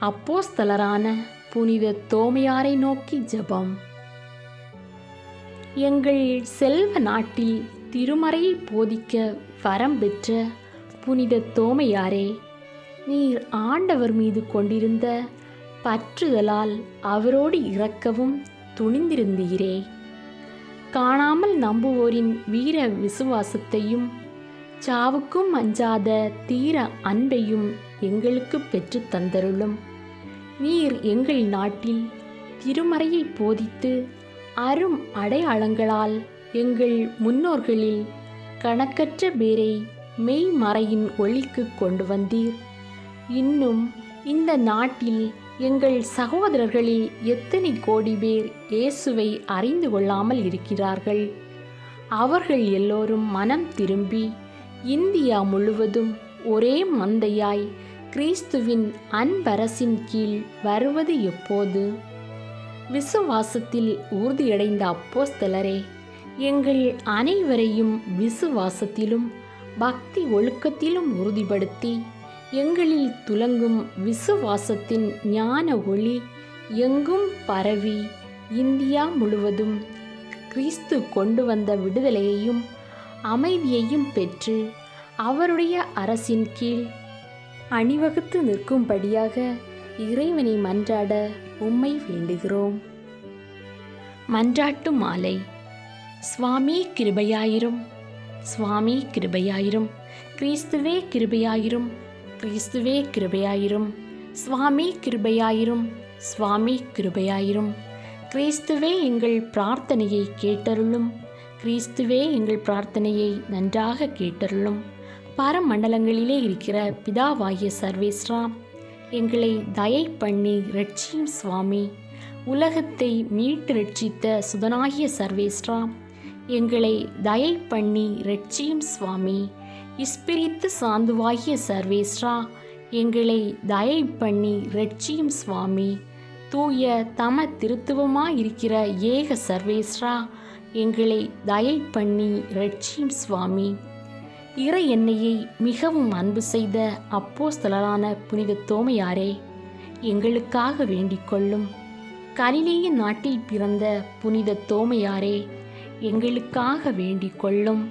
அப்போஸ்தலரான புனித தோமையாரை நோக்கி ஜெபம். எங்கள் செல்வ நாட்டில் திருமறையை போதிக்க வரம் பெற்ற புனித தோமையாரே, நீர் ஆண்டவர் மீது கொண்டிருந்த பற்றுதலால் அவரோடு இறக்கவும் துணிந்திருந்தீரே. காணாமல் நம்புவோரின் வீர விசுவாசத்தையும் சாவுக்கும் அஞ்சாத தீர அன்பையும் எங்களுக்கு பெற்று தந்தருளும். நீர் எங்கள் நாட்டில் திருமறையை போதித்து அரும் அடையாளங்களால் எங்கள் முன்னோர்களில் கணக்கற்ற பேரை மெய்மறையின் ஒளிக்கு கொண்டு வந்தீர். இன்னும் இந்த நாட்டில் எங்கள் சகோதரர்களில் எத்தனை கோடி பேர் இயேசுவை அறிந்து கொள்ளாமல் இருக்கிறார்கள். அவர்கள் எல்லோரும் மனம் திரும்பி இந்தியா முழுவதும் ஒரே மந்தையாய் கிறிஸ்துவின் அன்பரசின் கீழ் வருவது எப்போது? விசுவாசத்தில் உறுதியடைந்த அப்போஸ்தலரே, எங்கள் அனைவரையும் விசுவாசத்திலும் பக்தி ஒழுக்கத்திலும் உறுதிப்படுத்தி எங்களில் துலங்கும் விசுவாசத்தின் ஞான ஒளி எங்கும் பரவி இந்தியா முழுவதும் கிறிஸ்து கொண்டு வந்த விடுதலையையும் அமைதியையும் பெற்று அவருடைய அரசின் கீழ் அணிவகுத்து நிற்கும்படியாக இறைவனை மன்றாட உம்மை வேண்டுகிறோம். மன்றாட்டு மாலை. சுவாமி கிருபையாயிரும், சுவாமி கிருபையாயிரும், கிறிஸ்துவே கிருபையாயிரும், கிறிஸ்துவே கிருபையாயிரும், சுவாமி கிருபையாயிரும், சுவாமி கிருபையாயிரும். கிறிஸ்துவே எங்கள் பிரார்த்தனையை கேட்டருளும், கிறிஸ்துவே எங்கள் பிரார்த்தனையை நன்றாக கேட்டருளும். பரமண்டலங்களிலே இருக்கிற பிதாவாகிய சர்வேஸ்வரா, எங்களை தயை பண்ணி ரட்சியும் சுவாமி. உலகத்தை மீட்டு ரட்சித்த சுதனாகிய சர்வேஸ்வரா, எங்களை தயை பண்ணி ரட்சியும் சுவாமி. இஸ்பிரித்து சாந்துவாகிய சர்வேஸ்வரா, எங்களை தயை பண்ணி ரட்சியும் சுவாமி. தூய தம திருத்துவமாயிருக்கிற ஏக சர்வேஸ்வரா, எங்களை தயை பண்ணி ரட்சியும் சுவாமி. இறை எண்ணெயை மிகவும் அன்பு செய்த அப்போஸ்தலரான புனித தோமையாரே, எங்களுக்காக வேண்டிக் கொள்ளும். கலிலேய நாட்டில் பிறந்த புனித தோமையாரே, எங்களுக்காக வேண்டிக் கொள்ளும்.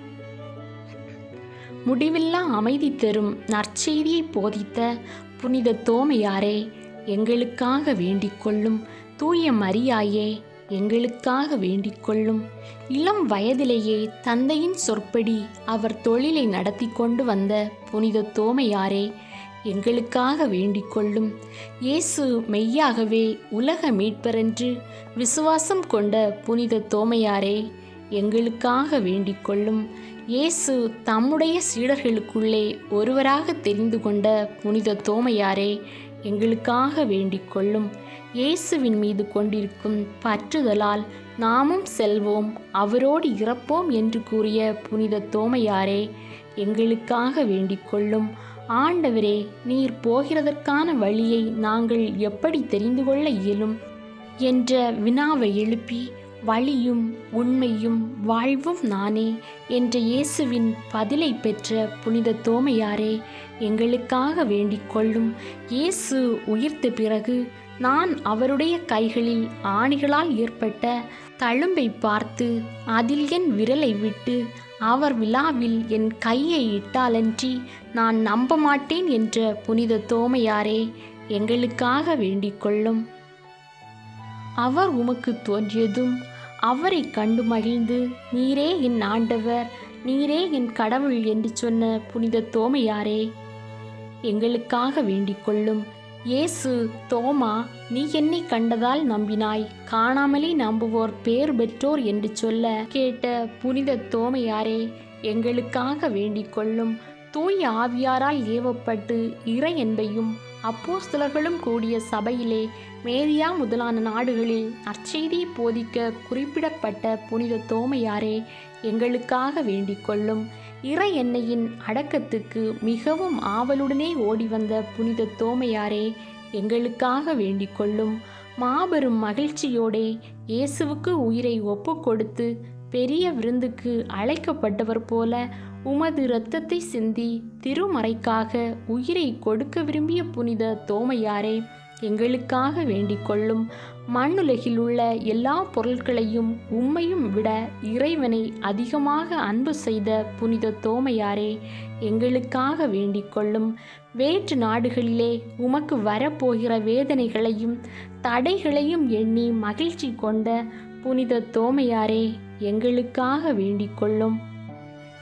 முடிவில்லா அமைதி தரும் நற்செய்தியை போதித்த புனித தோமையாரே, எங்களுக்காக வேண்டிக் கொள்ளும். தூய மரியாயே, எங்களுக்காக வேண்டிக் கொள்ளும். இளம் வயதிலேயே தந்தையின் சொற்படி அவர் தொழிலை நடத்தி கொண்டு வந்த புனித தோமையாரே, எங்களுக்காக வேண்டிக் கொள்ளும். இயேசு மெய்யாகவே உலக மீட்பரென்று விசுவாசம் கொண்ட புனித தோமையாரே, எங்களுக்காக வேண்டிக் கொள்ளும். இயேசு தம்முடைய சீடர்களுக்குள்ளே ஒருவராக தெரிந்து கொண்ட புனித தோமையாரே, எங்களுக்காக வேண்டிக் கொள்ளும். இயேசுவின் மீது கொண்டிருக்கும் பற்றுதலால் நாமும் செல்வோம், அவரோடு இறப்போம் என்று கூறிய புனித தோமையாரே, எங்களுக்காக வேண்டிக் கொள்ளும். ஆண்டவரே, நீர் போகிறதற்கான வழியை நாங்கள் எப்படி தெரிந்து கொள்ள இயலும் என்ற வினாவை எழுப்பி, வழியும் உண்மையும் வாழ்வும் நானே என்ற இயேசுவின் பதிலை பெற்ற புனித தோமையாரே, எங்களுக்காக வேண்டிக் கொள்ளும். இயேசு உயிர்த்த பிறகு நான் அவருடைய கைகளில் ஆணிகளால் ஏற்பட்ட தழும்பை பார்த்து அதில் என் விரலை விட்டு அவர் விழாவில் என் கையை இட்டாலன்றி நான் நம்ப மாட்டேன் என்ற புனித தோமையாரே, எங்களுக்காக வேண்டிக் கொள்ளும். அவர் உமக்கு தோன்றியதும் அவரை கண்டு மகிழ்ந்து, நீரே என் ஆண்டவர், நீரே என் கடவுள் என்று சொன்ன புனித தோமையாரே, எங்களுக்காக வேண்டிக் கொள்ளும். இயேசு, தோமா, நீ என்னை கண்டதால் நம்பினாய், காணாமலே நம்புவோர் பேர் பெற்றோர் என்று சொல்ல கேட்ட புனித தோமையாரே, எங்களுக்காக வேண்டிக் கொள்ளும். தூய ஆவியாரால் ஏவப்பட்டு இறை என்பையும் அப்போஸ்தலர்களும் கூடிய சபையிலே மேதியா முதலான நாடுகளில் நற்செய்தியை போதிக்க குறிப்பிடப்பட்ட புனித தோமையாரே, எங்களுக்காக வேண்டிக் கொள்ளும். இறை எண்ணெயின் அடக்கத்துக்கு மிகவும் ஆவலுடனே ஓடி வந்த புனித தோமையாரே, எங்களுக்காக வேண்டிக் கொள்ளும். மாபெரும் மகிழ்ச்சியோடே இயேசுவுக்கு உயிரை ஒப்பு கொடுத்து பெரிய விருந்துக்கு அழைக்கப்பட்டவர் போல உமது இரத்தத்தை சிந்தி திருமறைக்காக உயிரை கொடுக்க விரும்பிய புனித தோமையாரே, எங்களுக்காக வேண்டிக் கொள்ளும். மண்ணுலகில் உள்ள எல்லா பொருட்களையும் உம்மையும் விட இறைவனை அதிகமாக அன்பு செய்த புனித தோமையாரே, எங்களுக்காக வேண்டிக் கொள்ளும். வேற்று நாடுகளிலே உமக்கு வரப்போகிற வேதனைகளையும் தடைகளையும் எண்ணி மகிழ்ச்சி கொண்ட புனித தோமையாரே, எங்களுக்காக வேண்டிக் கொள்ளும்.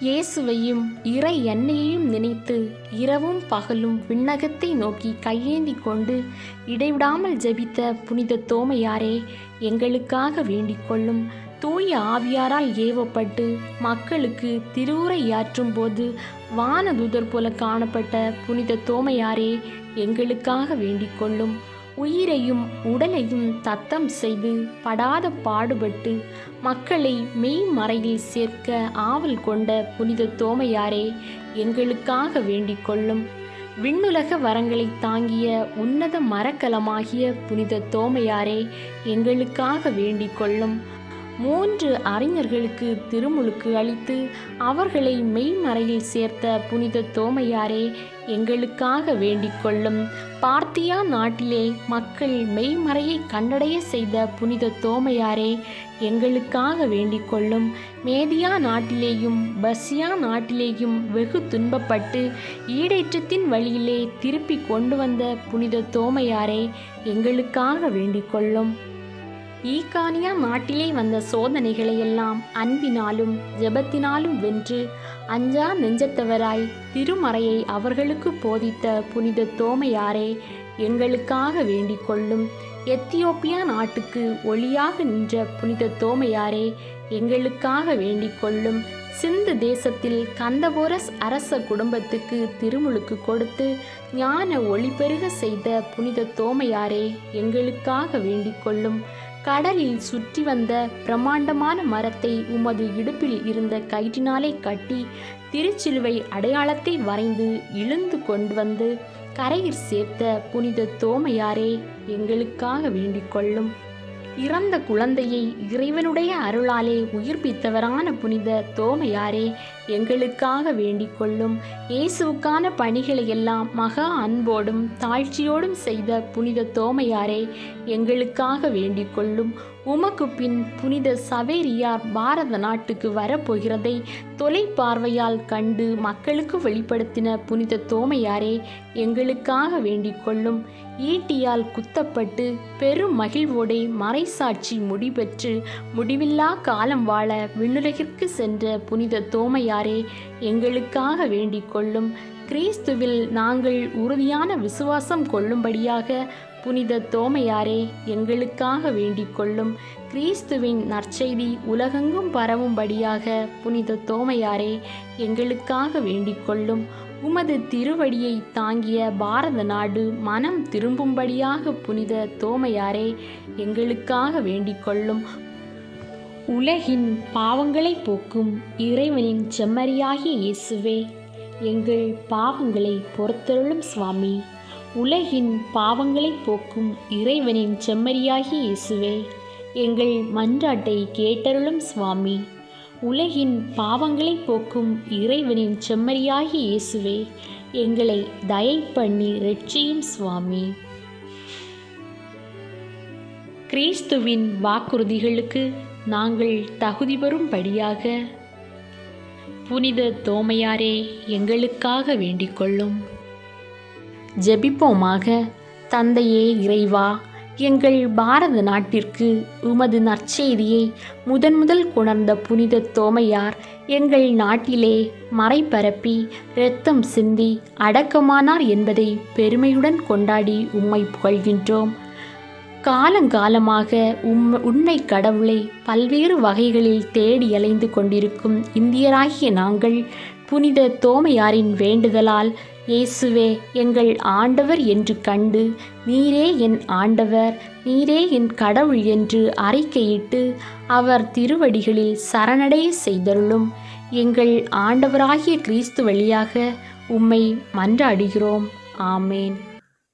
இயேசுவையும் இறை எண்ணெயையும் நினைத்து இரவும் பகலும் விண்ணகத்தை நோக்கி கையேந்தி கொண்டு இடைவிடாமல் ஜெபித்த புனித தோமையாரே, எங்களுக்காக வேண்டிக் கொள்ளும். தூய ஆவியாரால் ஏவப்பட்டு மக்களுக்கு திருவுரையாற்றும் போது வானதூதர் போல காணப்பட்ட புனித தோமையாரே, எங்களுக்காக வேண்டிக் கொள்ளும். உயிரையும் உடலையும் தத்தம் செய்து படாத பாடுபட்டு மக்களை மெய்மறையில் சேர்க்க ஆவல் கொண்ட புனித தோமையாரே, எங்களுக்காக வேண்டிக் கொள்ளும். விண்ணுலக வரங்களை தாங்கிய உன்னத மரக்கலமாகிய புனித தோமையாரே, எங்களுக்காக வேண்டிக் கொள்ளும். 3 அறிஞர்களுக்கு திருமுழுக்கு அளித்து அவர்களை மெய்மறையில் சேர்த்த புனித தோமையாரே, எங்களுக்காக வேண்டிக் கொள்ளும். பார்த்தியா நாட்டிலே மக்கள் மெய்மறையை கண்டடைய செய்த புனித தோமையாரே, எங்களுக்காக வேண்டிக் கொள்ளும். மேதியா நாட்டிலேயும் பர்சியா நாட்டிலேயும் வெகு துன்பப்பட்டு ஈடேற்றத்தின் வழியிலே திருப்பி கொண்டு வந்த புனித தோமையாரே, எங்களுக்காக வேண்டிக் கொள்ளும். ஈகானியா நாட்டிலே வந்த சோதனைகளை எல்லாம் அன்பினாலும் ஜெபத்தினாலும் வென்று அஞ்சா நெஞ்சத்தவராய் திருமறையை அவர்களுக்கு போதித்த புனித தோமையாரே, எங்களுக்காக வேண்டிக் கொள்ளும். எத்தியோப்பியா நாட்டுக்கு ஒளியாக நின்ற புனித தோமையாரே, எங்களுக்காக வேண்டிக் கொள்ளும். சிந்து தேசத்தில் கந்தபோரஸ் அரச குடும்பத்துக்கு திருமுழுக்கு கொடுத்து ஞான ஒளிபெருக செய்த புனித தோமையாரே, எங்களுக்காக வேண்டிக் கொள்ளும். கடலில் சுற்றி வந்த பிரம்மாண்டமான மரத்தை உமது இடுப்பில் இருந்த கயிற்றினாலே கட்டி திருச்சிலுவை அடையாளத்தை வரைந்து இழுந்து கொண்டு வந்து கரையில் சேர்த்த புனித தோமையாரே, எங்களுக்காக வேண்டிக் கொள்ளும். இறந்த குழந்தையை இறைவனுடைய அருளாலே உயிர்ப்பித்தவரான புனித தோமையாரே, எங்களுக்காக வேண்டிக் கொள்ளும். இயேசுவுக்கான பணிகளை எல்லாம் மகா அன்போடும் தாழ்ச்சியோடும் செய்த புனித தோமையாரே, எங்களுக்காக வேண்டிக் கொள்ளும். உமக்கு பின் புனித சவேரியார் பாரத நாட்டுக்கு வரப்போகிறதை தொலைப்பார்வையால் கண்டு மக்களுக்கு வெளிப்படுத்தின புனித தோமையாரே, எங்களுக்காக வேண்டிக் கொள்ளும். ஈட்டியால் குத்தப்பட்டு பெரும் மகிழ்வோடே மறைசாட்சி முடிபெற்று முடிவில்லா காலம் வாழ விண்ணுலகிற்கு சென்ற புனித தோமையாரே, எங்களுக்காக வேண்டிக் கொள்ளும். கிறிஸ்துவில் நாங்கள் உறுதியான விசுவாசம் கொள்ளும்படியாக புனித தோமையாரே, எங்களுக்காக வேண்டிக் கொள்ளும். கிறிஸ்துவின் நற்செய்தி உலகெங்கும் பரவும்படியாக புனித தோமையாரே, எங்களுக்காக வேண்டிக் கொள்ளும். உமது திருவடியை தாங்கிய பாரத நாடு மனம் திரும்பும்படியாக புனித தோமையாரே, எங்களுக்காக வேண்டிக் கொள்ளும். உலகின் பாவங்களை போக்கும் இறைவனின் செம்மறியாகிய இயேசுவே, எங்கள் பாவங்களை பொறுத்தருளும் சுவாமி. உலகின் பாவங்களை போக்கும் இறைவனின் செம்மறியாகிய இயேசுவே, எங்கள் மன்றாட்டை கேட்டருளும் சுவாமி. உலகின் பாவங்களை போக்கும் இறைவனின் செம்மறியாகிய இயேசுவே, எங்களை தயை பண்ணி இரட்சியும் சுவாமி. கிறிஸ்துவின் வாக்குறுதிகளுக்கு நாங்கள் தகுதி பெறும்படியாக புனித தோமையாரே, எங்களுக்காக வேண்டிக் கொள்ளும். ஜெபிப்போமாக. தந்தையே இறைவா, எங்கள் பாரத நாட்டிற்கு உமது நற்செய்தியை முதல் கொணர்ந்த புனித தோமையார் எங்கள் நாட்டிலே மறைபரப்பி இரத்தம் சிந்தி அடக்கமானார் என்பதை பெருமையுடன் கொண்டாடி உம்மை புகழ்கின்றோம். காலங்காலமாக உண்மை கடவுளை பல்வேறு வகைகளில் தேடி அலைந்து கொண்டிருக்கும் இந்தியராகிய நாங்கள் புனித தோமையாரின் வேண்டுதலால் இயேசுவே எங்கள் ஆண்டவர் என்று கண்டு நீரே என் ஆண்டவர், நீரே என் கடவுள் என்று அறிக்கையிட்டு அவர் திருவடிகளில் சரணடைய செய்தருளும். எங்கள் ஆண்டவராகிய கிறிஸ்து வழியாக உம்மை மன்றாடுகிறோம். ஆமேன்.